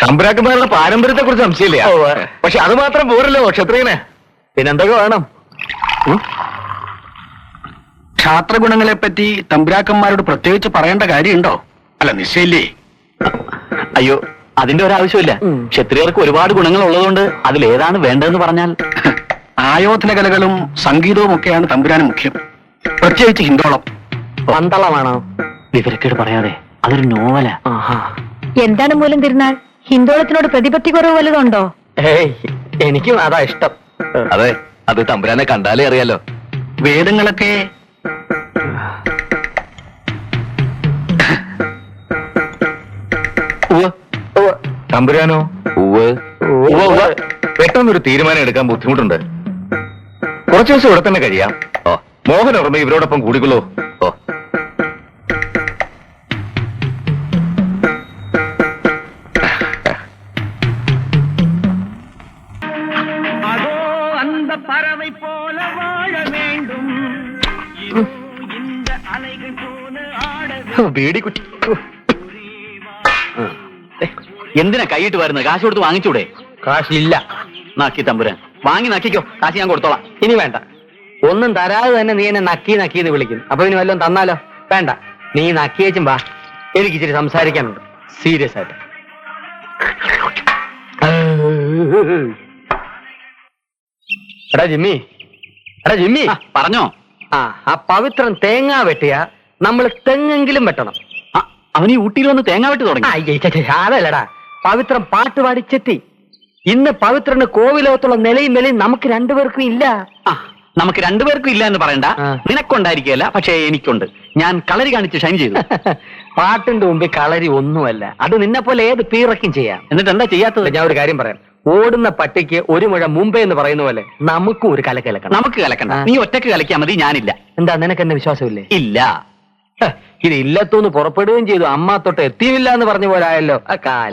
തമ്പുരാക്കന്മാരുടെ പാരമ്പര്യത്തെ കുറിച്ച് സംശയമില്ല. പക്ഷെ അത് മാത്രം പോരല്ലോ ക്ഷത്രിയന്, പിന്നെന്തൊക്കെ വേണം? ക്ഷാത്രഗുണങ്ങളെ പറ്റി തമ്പുരാക്കന്മാരോട് പ്രത്യേകിച്ച് പറയേണ്ട കാര്യമുണ്ടോ? അല്ല, നിശ്ചയില്ലേ? അയ്യോ, അതിന്റെ ഒരാവശ്യമില്ല. ക്ഷത്രിയർക്ക് ഒരുപാട് ഗുണങ്ങൾ ഉള്ളതുകൊണ്ട് അതിലേതാണ് വേണ്ടതെന്ന് പറഞ്ഞാൽ. ആയോധന കലകളും സംഗീതവും ഒക്കെയാണ് തമ്പുരാന് മുഖ്യം, പ്രത്യേകിച്ച് ഹിന്ദോളം. പന്തളമാണോ? വിവരക്കേട് പറയാതെ, അതൊരു നോവലാ. എന്താണ് മൂലം തിരുനാൾ? ഹിന്ദോളത്തിനോട് പ്രതിപത്തി കുറവ് വല്ലതുണ്ടോ? എനിക്കും അതാ ഇഷ്ടം. അതെ, അത് തമ്പുരാനെ കണ്ടാലേ അറിയാലോ. വേദങ്ങളൊക്കെ തമ്പുരാനോ? പെട്ടെന്നൊരു തീരുമാനം എടുക്കാൻ ബുദ്ധിമുട്ടുണ്ട്. കുറച്ചു ദിവസം ഇവിടെ തന്നെ കഴിയാം. മോഹൻ ഓർമ്മ ഇവരോടൊപ്പം കൂടിക്കൊള്ളൂ. പേടിക്കുട്ടി എന്തിനാ കൈയിട്ട് വരുന്നത്? കാശ് കൊടുത്ത് വാങ്ങിച്ചൂടെ? കാശില്ല. നക്കി തമ്പുരാൻ, വാങ്ങി നക്കിക്കോ, കാശ് ഞാൻ കൊടുത്തോളാം. ഇനി വേണ്ട, ഒന്നും തരാതെ തന്നെ നീ എന്നെ നക്കി നക്കിന്ന് വിളിക്കും. അപ്പൊ ഇനി വല്ലതും തന്നാലോ? വേണ്ട, നീ നക്കിയേച്ചും വാ, എനിക്ക് ഇച്ചിരി സംസാരിക്കാനുണ്ട്, സീരിയസ് ആയിട്ട്. എടാ ജിമ്മി, പറഞ്ഞോ? ആ പവിത്രൻ തേങ്ങ വെട്ടിയ നമ്മൾ തെങ്ങെങ്കിലും വെട്ടണം. അവന് ഈ ഊട്ടിയിൽ വന്ന് തേങ്ങ വെട്ടി തുടങ്ങി. അതല്ലടാ, പവിത്രൻ പാട്ടുപാടി ചെത്തി. ഇന്ന് പവിത്രന് കോവിലോകത്തുള്ള നിലയും വിലയും നമുക്ക് രണ്ടുപേർക്കും ഇല്ല. നമുക്ക് രണ്ടുപേർക്കും ഇല്ല എന്ന് പറയണ്ട. നിനക്കൊണ്ടായിരിക്കുകയല്ല, പക്ഷേ എനിക്കുണ്ട്. ഞാൻ കളരി കാണിച്ച് ഷൈൻ ചെയ്തു. പാട്ടിന്റെ മുമ്പിൽ കളരി ഒന്നുമല്ല, അത് നിന്നെ പോലെ ഏത് പീറക്കും ചെയ്യാം. എന്നിട്ട് എന്താ ചെയ്യാത്തത്? ഞാൻ ഒരു കാര്യം പറയാം. ഓടുന്ന പട്ടിക്ക് ഒരു മുഴ മുമ്പേ എന്ന് പറയുന്ന പോലെ നമുക്കും ഒരു കലക്കണം. നമുക്ക് കലക്കണ്ട, നീ ഒറ്റക്ക് കലക്കിയാൽ മതി, ഞാനില്ല. എന്താ, നിനക്ക് എന്നെ വിശ്വാസമില്ലേ? ഇല്ല. ഇത് ഇല്ലത്തോന്ന് പുറപ്പെടുകയും ചെയ്തു, അമ്മ തൊട്ട് എത്തിയില്ല എന്ന് പറഞ്ഞ പോലെ ആയല്ലോ.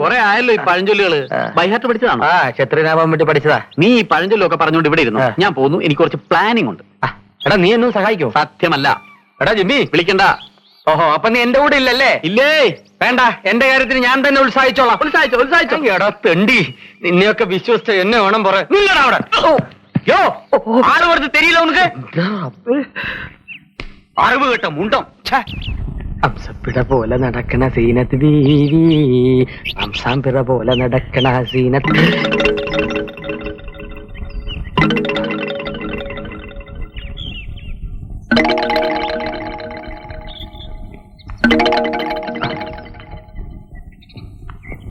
കുറെ ആയല്ലോ ഈ പഴഞ്ചൊല്ലുകള്. ബൈഹാർട്ട് പഠിച്ചതാണോ? ക്ഷത്രിയനാവാൻ വേണ്ടി പഠിച്ചതാ. നീ ഈ പഴഞ്ചൊല്ലൊക്കെ പറഞ്ഞുകൊണ്ട് ഇവിടെ ഇരുന്നു. ഞാൻ പോന്നു, എനിക്ക് കുറച്ച് പ്ലാനിങ് ഉണ്ട്. എടാ, നീ എന്നും സഹായിക്കോ? സത്യമല്ല. എടാ ജിമ്മി, വിളിക്കണ്ട. ഓഹോ, അപ്പൊ നീ എന്റെ കൂടെ ഇല്ലല്ലേ? ഇല്ലേ? വേണ്ട, എന്റെ കാര്യത്തിന് ഞാൻ തന്നെ ഉത്സാഹിച്ചോളാം. ഉത്സാഹിച്ചോ. എടാ തെണ്ടി, നിന്നെയൊക്കെ വിശ്വസിച്ച എന്നെ വേണം പറയാൻ. നില്ലടാ അവിടെ. യോ, ആള് കൊടുത്ത് തെരിയില്ല ഉനക്ക്. അറിവ് കേട്ട മുണ്ടം. ഹംസപ്പിട പോലെ നടക്കണ സീനത്ത് ബീവി, ഹംസാംപിറ പോലെ നടക്കണ സീനത്ത്.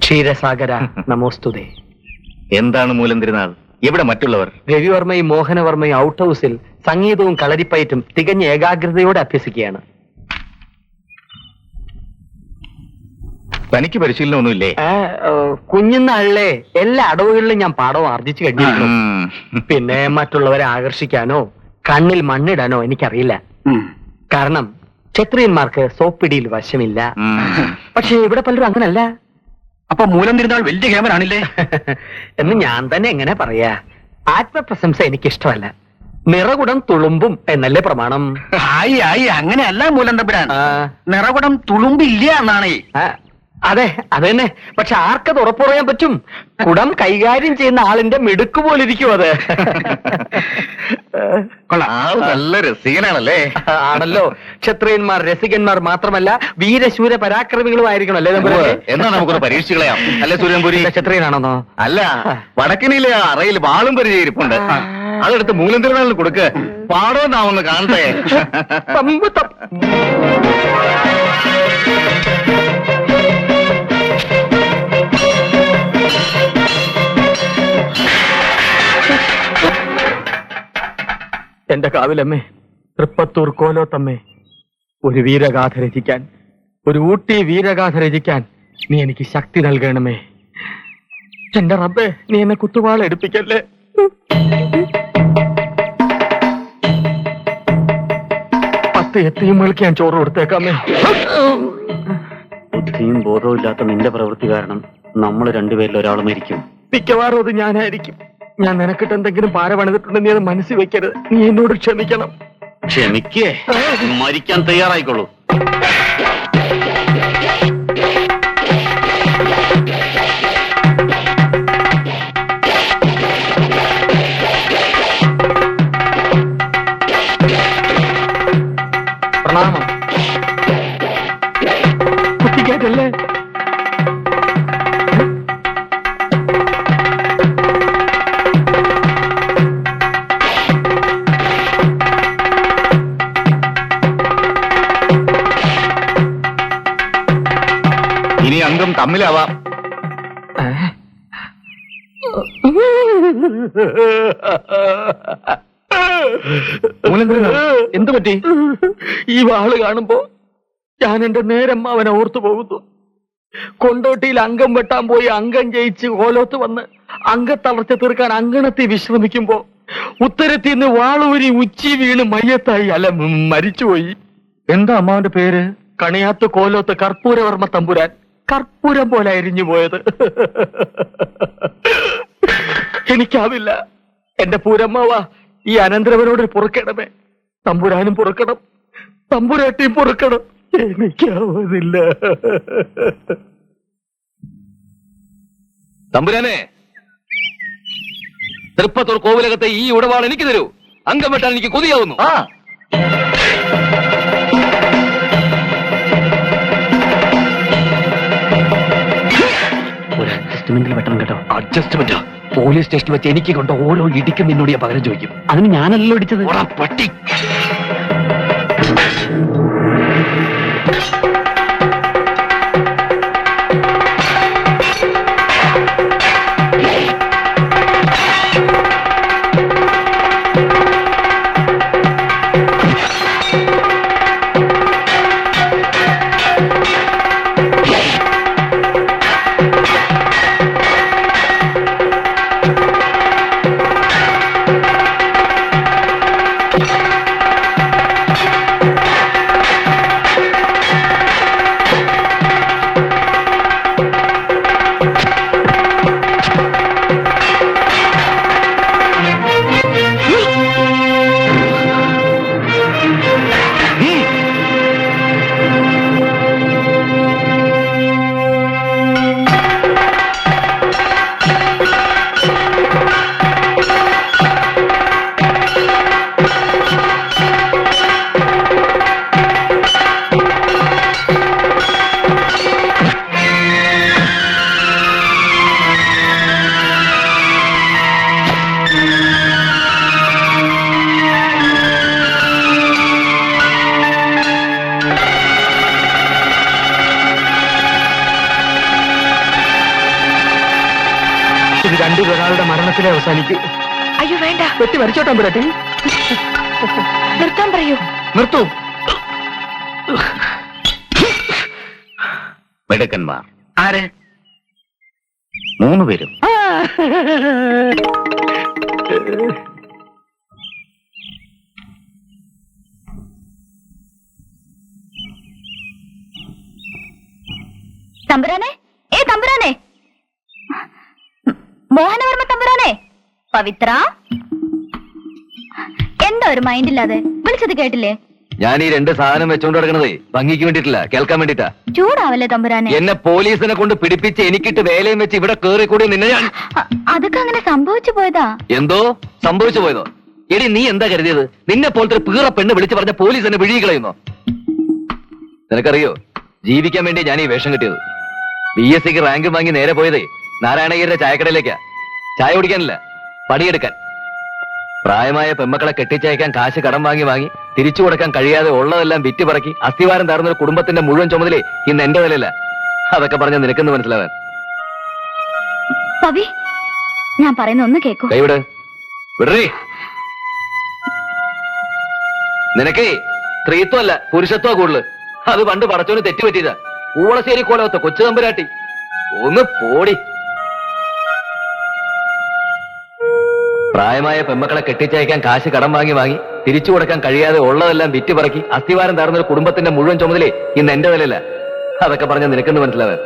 ക്ഷീരസാഗര നമോസ്തുതേ. എന്താണ് മൂലം തിരുനാൾ? എവിടെ മറ്റുള്ളവർ? രവിവർമ്മയും മോഹനവർമ്മയും ഔട്ട് ഹൗസിൽ സംഗീതവും കളരിപ്പയറ്റും തികഞ്ഞ ഏകാഗ്രതയോടെ അഭ്യസിക്കുകയാണ്. തനിക്ക് പരിശീലനമൊന്നുമില്ലേ? കുഞ്ഞുനാളിലെ എല്ലാ അടവുകളിലും ഞാൻ പാഠവും ആർജിച്ചു കഴിഞ്ഞിരിക്കുന്നു. പിന്നെ മറ്റുള്ളവരെ ആകർഷിക്കാനോ കണ്ണിൽ മണ്ണിടാനോ എനിക്കറിയില്ല. കാരണം ക്ഷത്രിയന്മാർക്ക് സോപ്പിടിയിൽ വശമില്ല. പക്ഷെ ഇവിടെ പലരും അങ്ങനല്ല. അപ്പൊ മൂലം തിരുനാൾ വലിയ കേമനാണില്ലേ എന്ന് ഞാൻ തന്നെ എങ്ങനെ പറയാ? ആത്മപ്രശംസ എനിക്കിഷ്ടമല്ല. നിറകുടം തുളുമ്പും എന്നല്ലേ പ്രമാണം? അങ്ങനെയല്ല മൂലം തമ്പുരാൻ, നിറകുടം തുളുമ്പില്ല എന്നാണ്. അതെ, അതന്നെ. പക്ഷെ ആർക്കത് ഉറപ്പ് പറയാൻ പറ്റും? കുടം കൈകാര്യം ചെയ്യുന്ന ആളിന്റെ മിടുക്ക് പോലിരിക്കും അത്. നല്ല രസികനാണല്ലേ? ആണല്ലോ. ക്ഷത്രിയന്മാർ രസികന്മാർ മാത്രമല്ല, വീരശൂര പരാക്രമികളുമായിരിക്കണം അല്ലേ? എന്നാ നമുക്കൊന്ന് പരീക്ഷിച്ച് കളയാം അല്ലേ? സൂര്യൻപുരി ക്ഷത്രിയനാണെന്നോ? അല്ല, വടക്കനിലെ അറയിൽ വാളും പരിചയിരിപ്പുണ്ട്. അതെടുത്ത് മൂലം തിരുനാളിന് കൊടുക്ക്, പാടോന്നാവുന്ന കാണട്ടെ. എന്റെ കാവിലമ്മേ, തൃപ്പത്തൂർ കോലോത്തമ്മേ, ഒരു വീരഗാഥ രചിക്കാൻ, ഒരു ഊട്ടി വീരഗാഥ രചിക്കാൻ നീ എനിക്ക് ശക്തി നൽകണമേ. എന്റെ റബ്ബേ, നീ എന്നെ കുത്തുവാള എടുപ്പിക്കല്ലേ. എത്തിയും മേൾക്ക് ഞാൻ ചോറ് കൊടുത്തേക്കാമേ. ബുദ്ധിയും ബോധവും ഇല്ലാത്ത നിന്റെ പ്രവൃത്തി കാരണം നമ്മൾ രണ്ടുപേരിൽ ഒരാൾ മരിക്കും. മിക്കവാറും അത് ഞാനായിരിക്കും. ഞാൻ നിനക്കിട്ട് എന്തെങ്കിലും പാര പണിതിട്ടുണ്ടെന്ന് നീ അത് മനസ്സിൽ വെക്കരുത്. നീ എന്നോട് ക്ഷമിക്കണം. ക്ഷമിക്കേ? മരിക്കാൻ തയ്യാറായിക്കോളൂ. ചെല്ലേ. ഇനി അംഗം തമ്മിലാവാം. എന്തു പറ്റി? ഈ വാള് കാണുമ്പോ ഞാൻ എന്റെ നേരമ്മാവനെ ഓർത്തു പോകുന്നു. കൊണ്ടോട്ടിയിൽ അംഗം വെട്ടാൻ പോയി അംഗം ജയിച്ച് കോലോത്ത് വന്ന് അംഗത്തളർച്ച തീർക്കാൻ അങ്കണത്തിൽ വിശ്രമിക്കുമ്പോ ഉത്തരത്തിൽ നിന്ന് വാളൂരി ഉച്ചി വീണ് മയ്യത്തായി, അല്ല മരിച്ചുപോയി. എന്താ അമ്മാവന്റെ പേര്? കണിയാത്ത് കോലോത്ത് കർപ്പൂരവർമ്മ തമ്പുരാൻ. കർപ്പൂരം പോലെ അരിഞ്ഞു പോയത്. എനിക്കാവില്ല. എന്റെ പൂരമ്മാവ, ഈ അനന്തരവനോട് പൊറുക്കണമേ. തമ്പുരാനും പൊറുക്കണം, തമ്പുരാട്ടിയും പൊറുക്കണം. എനിക്കാവുന്നില്ല. തമ്പുരാനെ, തൃപ്പത്തൂർ കോവിലകത്തെ ഈ ഉടവാൾ എനിക്ക് തരൂ. അംഗം വെട്ടാൻ എനിക്ക് കൊതിയാവുന്നു. ഒരു അഡ്ജസ്റ്റ്മെന്റിൽ വെട്ടണം കേട്ടോ. അഡ്ജസ്റ്റ്മെന്റ് പോലീസ് സ്റ്റേഷനിൽ വെച്ച് എനിക്ക് കൊണ്ട് ഓരോ ഇടിക്കും നിന്നോട് ഞാൻ പകരം ചോദിക്കും. അതിന് ഞാനല്ലോ ഇടിച്ചത്. പട്ടി. ഇത് രണ്ടുപേരാളുടെ മരണത്തിലെ അവസാനിക്കൂ. അയ്യോ വേണ്ട, വെട്ടി മരിച്ചോട്ടാൻ പറ്റേ. നിർത്താൻ പറയൂ. നിർത്തൂ. മിടുക്കന്മാർ ആരെ? 3 പേരും. തമ്പുരാനെ, തമ്പുരാനെ, മോഹനവർമ്മ തമ്പുരാനെ, പവിത്ര, എന്താ ഒരു മൈൻഡ് ഇല്ലാതെ? വിളിച്ചത് കേട്ടില്ലേ? ഞാൻ ഈ 2 സാധനം വെച്ചോണ്ട് കിടക്കണതേ ഭംഗിക്ക് വേണ്ടിട്ടില്ല, കേൾക്കാൻ വേണ്ടിട്ടാ. ചൂടാവല്ലേ തമ്പുരാനെ? എന്നെ പോലീസിനെ കൊണ്ട് പിടിപ്പിച്ച് എനിക്കിട്ട് വേലയും വെച്ച് ഇവിടെ കേറി കൂടി നിന്നെ ഞാൻ. അതൊക്കെ അങ്ങനെ സംഭവിച്ചു പോയതാ. എന്തോ സംഭവിച്ചു പോയതോ? എടി നീ എന്താ കരുതിയത്? നിന്നെ പോലത്തെ പീറ പെണ്ണ് വിളിച്ചു പറഞ്ഞ പോലീസ് എന്നെ വിഴുകി കളയുന്നോ? നിനക്കറിയോ, ജീവിക്കാൻ വേണ്ടി ഞാൻ ഈ വേഷം കിട്ടിയത്. BSc റാങ്ക് വാങ്ങി നേരെ പോയതേ നാരായണഗിരിയുടെ ചായക്കടയിലേക്കാ. ചായ കുടിക്കാനില്ല, പണിയെടുക്കാൻ. പ്രായമായ പെമ്മക്കളെ കെട്ടിച്ചയക്കാൻ കാശ് കടം വാങ്ങി തിരിച്ചു കൊടുക്കാൻ കഴിയാതെ ഉള്ളതെല്ലാം വിറ്റുപറക്കി അസ്ഥിവാരം തകർന്ന ഒരു കുടുംബത്തിന്റെ മുഴുവൻ ചുമതലേ ഇന്ന് എന്റെ നിലയില്ല. അതൊക്കെ പറഞ്ഞ നിനക്കെന്ന് മനസ്സിലാവാൻ. പവി, ഞാൻ പറയുന്ന ഒന്ന് കേക്കൂ. കൈവിട്, വിടറേ. നിനക്കേ സ്ത്രീത്വമല്ല പുരുഷത്വ കൂടുതൽ. അത് പണ്ട് പടച്ചോന് തെറ്റുപറ്റിയതാ. ഊളശ്ശേരി കോലവത്തെ കൊച്ചു തമ്പുരാട്ടി. ഒന്ന് പോടി. പ്രായമായ പെമ്മക്കളെ കെട്ടിച്ചയക്കാൻ കാശ് കടം വാങ്ങി തിരിച്ചു കൊടുക്കാൻ കഴിയാതെ ഉള്ളതെല്ലാം വിറ്റുപറക്കി അസ്ഥിവാരം തകർന്ന ഒരു കുടുംബത്തിന്റെ മുഴുവൻ ചുമതലേ ഇന്ന് എന്റെ നിലയില്ല. അതൊക്കെ പറഞ്ഞ നിനക്കെന്ന് മനസ്സിലാവാൻ.